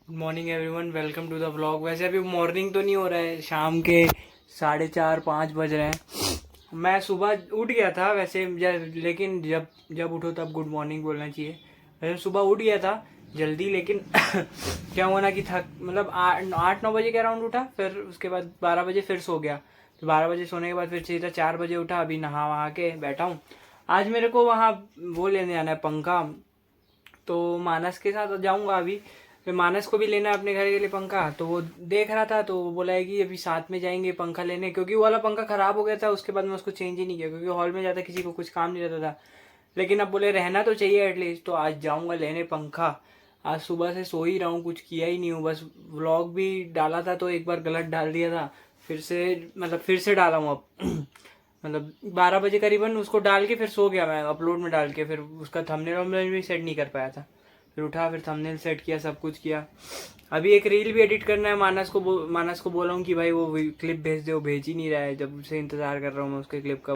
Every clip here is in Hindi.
Good morning everyone, welcome to the vlog. वैसे अभी मॉर्निंग तो नहीं हो रहा है, शाम के 4:30-5 बज रहे हैं। मैं सुबह उठ गया था वैसे, लेकिन जब जब उठो तब गुड मॉर्निंग बोलना चाहिए। वैसे सुबह उठ गया था जल्दी, लेकिन क्या हुआ ना कि थक मतलब 8-9 बजे के अराउंड उठा, फिर उसके बाद 12 बजे फिर सो गया। तो 12 बजे सोने के बाद फिर सीधा 4 बजे उठा, अभी नहा वहा के बैठा हूँ। आज मेरे को वहाँ वो लेने आना है, पंखा। तो मानस के साथ जाऊँगा अभी, फिर मानस को भी लेना है अपने घर के लिए पंखा। तो वो देख रहा था, तो वो बोला है कि अभी साथ में जाएंगे पंखा लेने, क्योंकि वो वाला पंखा ख़राब हो गया था। उसके बाद मैं उसको चेंज ही नहीं किया, क्योंकि हॉल में ज़्यादा किसी को कुछ काम नहीं रहता था। लेकिन अब बोले रहना तो चाहिए एटलीस्ट, तो आज जाऊँगा लेने पंखा। आज सुबह से सो ही रहा हूँ, कुछ किया ही नहीं हूँ। बस व्लॉग भी डाला था तो एक बार गलत डाल दिया था, फिर से डाला हूँ अब। मतलब 12 बजे करीबन उसको डाल के फिर सो गया मैं, अपलोड में डाल के। फिर उसका थंबनेल भी सेट नहीं कर पाया था। फिर उठा, फिर थंबनेल सेट किया, सब कुछ किया। अभी एक रील भी एडिट करना है। मानस को बोला हूँ कि भाई वो क्लिप भेज दे, वो भेज ही नहीं रहा है। जब से इंतज़ार कर रहा हूँ मैं उसके क्लिप का।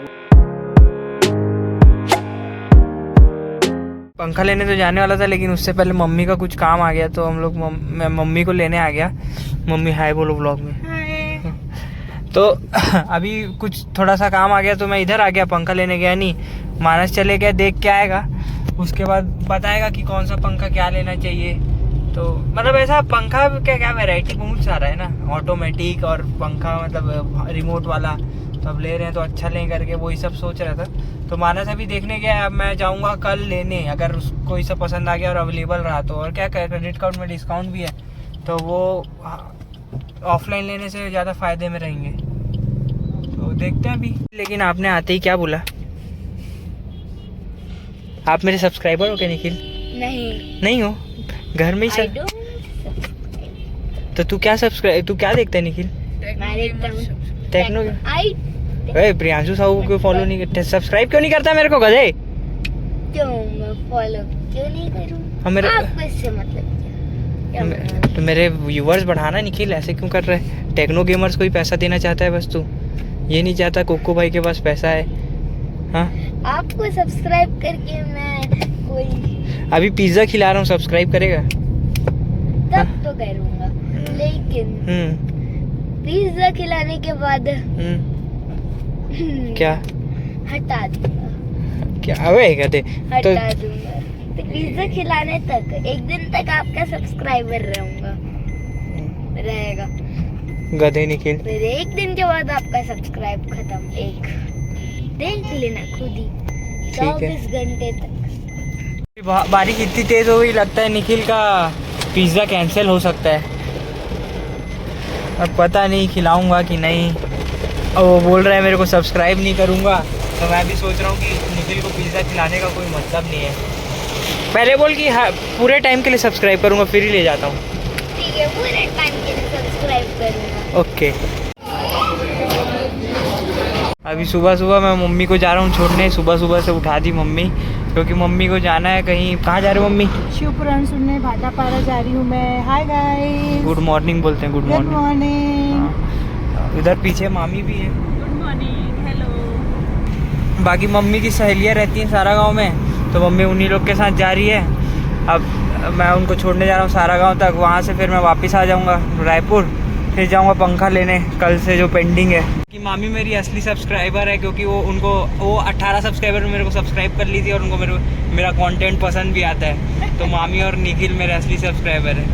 पंखा लेने तो जाने वाला था, लेकिन उससे पहले मम्मी का कुछ काम आ गया, तो हम लोग मैं मम्मी को लेने आ गया। मम्मी हाय बोलो व्लॉग में। तो अभी कुछ थोड़ा सा काम आ गया, तो मैं इधर आ गया, पंखा लेने गया नहीं। मानस चले गया, देख के आएगा, उसके बाद बताएगा कि कौन सा पंखा क्या लेना चाहिए। तो मतलब ऐसा पंखा क्या वैरायटी बहुत सारा है ना, ऑटोमेटिक और पंखा मतलब रिमोट वाला। तो अब ले रहे हैं तो अच्छा लें करके वही सब सोच रहा था। तो मानस अभी देखने गया, अब मैं जाऊंगा कल लेने, अगर उसको ये सब पसंद आ गया और अवेलेबल रहा तो। और क्या क्रेडिट कार्ड में डिस्काउंट भी है, तो वो ऑफलाइन लेने से ज़्यादा फ़ायदे में रहेंगे। तो देखते हैं अभी। लेकिन आपने आते ही क्या बोला? आप मेरे सब्सक्राइबर हो क्या निखिल? नहीं हो? घर में ही तो तू क्या देखता है निखिल? टेक्नो। अरे प्रियांशु साहू को फॉलो नहीं करते, सब्सक्राइब क्यों नहीं करता मेरे को गधे? फॉलो क्यों नहीं करूं? हम मेरे आपको इससे मतलब क्या? तो मेरे व्यूवर्स बढ़ाना निखिल, ऐसे क्यों कर रहे हैं? टेक्नो गेमर्स को ही पैसा देना चाहता है बस, तू ये नहीं चाहता कोको भाई के पास पैसा है। हाँ, आपको सब्सक्राइब करके मैं कोई अभी पिज्जा खिला रहा हूँ, सब्सक्राइब करेगा? तब तो करूंगा, लेकिन पिज्जा खिलाने के बाद क्या हटा दूंगा। क्या अबे गधे? तो हटा दूंगा। तो पिज्जा खिलाने तक एक दिन तक आपका सब्सक्राइबर रहेगा। गधे निखिल, फिर एक दिन के बाद आपका सब्सक्राइब खत्म। एक देख लेना खुद ही, 24 घंटे तक। बारिश इतनी तेज हो गई, लगता है निखिल का पिज्ज़ा कैंसिल हो सकता है। अब पता नहीं खिलाऊंगा कि नहीं। और वो बोल रहा है मेरे को सब्सक्राइब नहीं करूंगा, तो मैं भी सोच रहा हूँ कि निखिल को पिज़्ज़ा खिलाने का कोई मतलब नहीं है। पहले बोल कि हाँ पूरे टाइम के लिए सब्सक्राइब करूंगा, फिर ही ले जाता हूँ। ठीक है, पूरे टाइम के लिए सब्सक्राइब करूंगा। ओके। अभी सुबह मैं मम्मी को जा रहा हूँ छोड़ने। सुबह से उठा दी मम्मी, क्योंकि मम्मी को जाना है कहीं। कहाँ जा रहे हो मम्मी? शिवपुराण सुनने भाटापारा जा रही हूँ मैं। हाय गाइस, गुड मॉर्निंग बोलते हैं। Good good morning. मॉर्निंग। इधर पीछे मामी भी है। Good morning, hello. बाकी मम्मी की सहेलियाँ रहती हैं सारा गांव में, तो मम्मी उन्हीं लोग के साथ जा रही है। अब मैं उनको छोड़ने जा रहा हूँ सारा गांव तक। वहाँ से फिर मैं वापस आ जाऊँगा रायपुर, फिर जाऊँगा पंखा लेने कल से जो पेंडिंग है। कि मामी मेरी असली सब्सक्राइबर है, क्योंकि वो 18 सब्सक्राइबर में मेरे को सब्सक्राइब कर ली थी, और उनको मेरा कंटेंट पसंद भी आता है। तो मामी और निखिल मेरे असली सब्सक्राइबर है।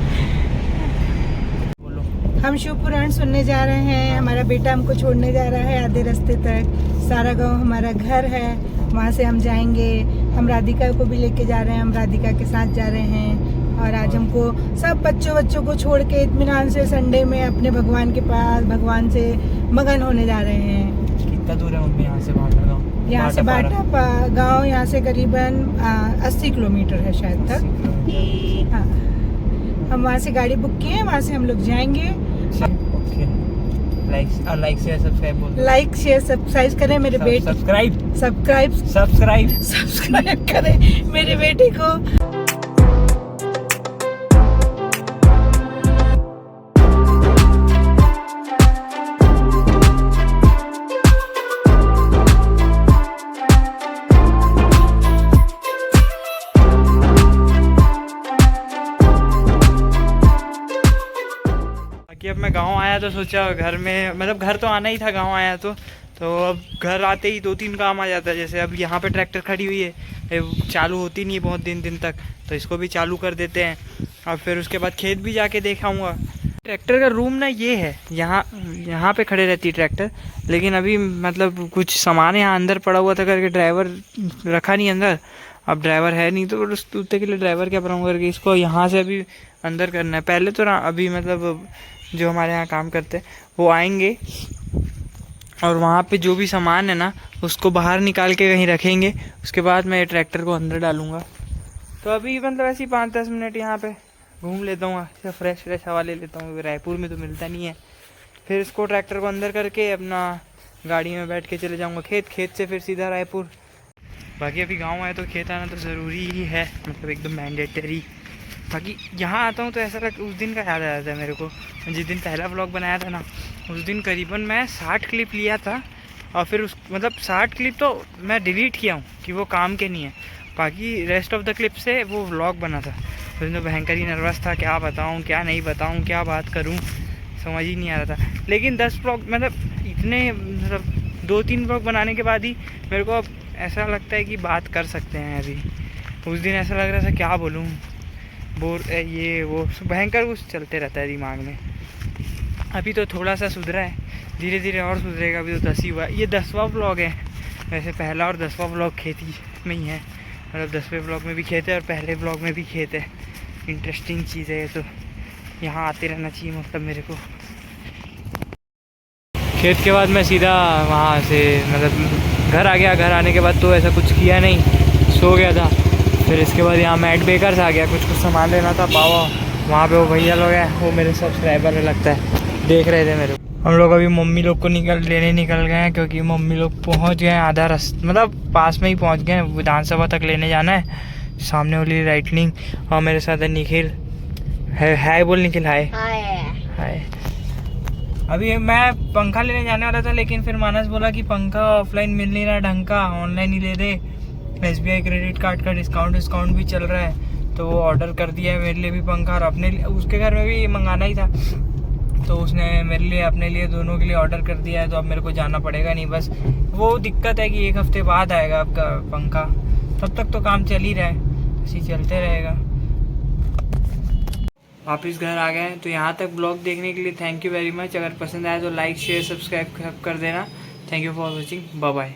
बोलो। हम शिवपुराण सुनने जा रहे हैं। हमारा बेटा हमको छोड़ने जा रहा है आधे रास्ते तक। सारा गांव हमारा घर है, वहाँ से हम जाएंगे। हम राधिका को भी लेके जा रहे हैं, हम राधिका के साथ जा रहे हैं। और आज हमको सब बच्चों को छोड़ के इत्मीनान से संडे में अपने भगवान के पास, भगवान से मगन होने जा रहे हैं। कितना दूर है मम्मी यहाँ से भाटा गाँव? यहाँ से भाटा गाँव यहाँ से करीबन 80 किलोमीटर है शायद तक। हाँ, हम वहाँ से गाड़ी बुक किए हैं, वहाँ से हम लोग जाएंगे। ओके। लाइक शेयर सब्सक्राइब बोल। लाइक शेयर सब्सक्राइब करें मेरे बेटे। सब्सक्राइब करें मेरे बेटे को। कि अब मैं गांव आया तो सोचा घर में, मतलब घर तो आना ही था गांव आया तो अब घर आते ही 2-3 काम आ जाता है। जैसे अब यहाँ पे ट्रैक्टर खड़ी हुई है, चालू होती नहीं बहुत दिन तक, तो इसको भी चालू कर देते हैं। और फिर उसके बाद खेत भी जाके देखाऊँगा। ट्रैक्टर का रूम ना ये है, यहाँ पे खड़े रहती है ट्रैक्टर, लेकिन अभी मतलब कुछ सामान यहाँ अंदर पड़ा हुआ था करके ड्राइवर रखा नहीं अंदर। अब ड्राइवर है नहीं तो उस कुत्ते के लिए ड्राइवर क्या बनाऊँ करके इसको यहाँ से अभी अंदर करना है। पहले तो ना अभी मतलब जो हमारे यहाँ काम करते हैं वो आएंगे और वहाँ पे जो भी सामान है ना उसको बाहर निकाल के कहीं रखेंगे। उसके बाद मैं ट्रैक्टर को अंदर डालूँगा। तो अभी मतलब ऐसे ही 5-10 मिनट यहाँ पे घूम लेता हूँ, अच्छा फ्रेश हवा ले लेता हूँ, रायपुर में तो मिलता नहीं है। फिर इसको ट्रैक्टर को अंदर करके अपना गाड़ी में बैठ के चले जाऊँगा खेत से फिर सीधा रायपुर। बाकी अभी गांव आए तो खेत आना तो ज़रूरी ही है, मतलब एकदम मैंडेटरी। बाकी यहाँ आता हूँ तो ऐसा उस दिन का याद आ जाता है मेरे को, जिस दिन पहला व्लॉग बनाया था ना उस दिन करीबन मैं 60 क्लिप लिया था। और फिर मतलब 60 क्लिप तो मैं डिलीट किया हूँ कि वो काम के नहीं है, बाकी रेस्ट ऑफ द क्लिप से वो व्लॉग बना था। उस दिन तो भयंकर ही नर्वस था, क्या बताऊँ क्या नहीं बताऊँ, क्या बात करूँ समझ ही नहीं आ रहा था। लेकिन 10 व्लॉग मतलब इतने मतलब 2-3 व्लॉग बनाने के बाद ही मेरे को अब ऐसा लगता है कि बात कर सकते हैं। अभी उस दिन ऐसा लग रहा था क्या बोलूँ, ये वो भयंकर कुछ चलते रहता है दिमाग में। अभी तो थोड़ा सा सुधरा है, धीरे धीरे और सुधरेगा। अभी तो 10 ही हुआ, ये 10वां व्लॉग है। वैसे पहला और 10वां व्लॉग खेती में ही है, मतलब 10वें व्लॉग में भी खेत है और पहले व्लॉग में भी खेत है। इंटरेस्टिंग चीज़ है ये तो, यहाँ आते रहना चाहिए मतलब मेरे को। खेत के बाद मैं सीधा वहाँ से मतलब घर आ गया। घर आने के बाद तो ऐसा कुछ किया नहीं, सो गया था। फिर इसके बाद यहाँ मैट बेकर्स आ गया, कुछ सामान लेना था पावा। वहाँ पे वो भैया लोग हैं, वो मेरे सब्सक्राइबर है लगता है, देख रहे थे मेरे को। हम लोग अभी मम्मी लोग को लेने निकल गए हैं, क्योंकि मम्मी लोग पहुँच गए हैं आधा रास्ता, मतलब पास में ही पहुँच गए हैं। विधानसभा तक लेने जाना है, सामने वाली राइटनिंग। और मेरे साथ है निखिल, हाय बोल निखिल, हाय हाय। अभी मैं पंखा लेने जाने वाला था, लेकिन फिर मानस बोला कि पंखा ऑफलाइन मिल नहीं रहा ढंग का, ऑनलाइन ही ले दे। SBI क्रेडिट कार्ड का डिस्काउंट भी चल रहा है, तो वो ऑर्डर कर दिया है मेरे लिए भी पंखा, और अपने लिए उसके घर में भी मंगाना ही था, तो उसने मेरे लिए अपने लिए दोनों के लिए ऑर्डर कर दिया है। तो अब मेरे को जाना पड़ेगा नहीं, बस वो दिक्कत है कि 1 हफ्ते बाद आएगा आपका पंखा। तब तक तो काम चल ही रहा है, ऐसे चलते रहेगा। वापस घर आ गए हैं, तो यहाँ तक ब्लॉग देखने के लिए थैंक यू वेरी मच। अगर पसंद आया तो लाइक शेयर सब्सक्राइब कर देना। Thank you for watching, bye bye.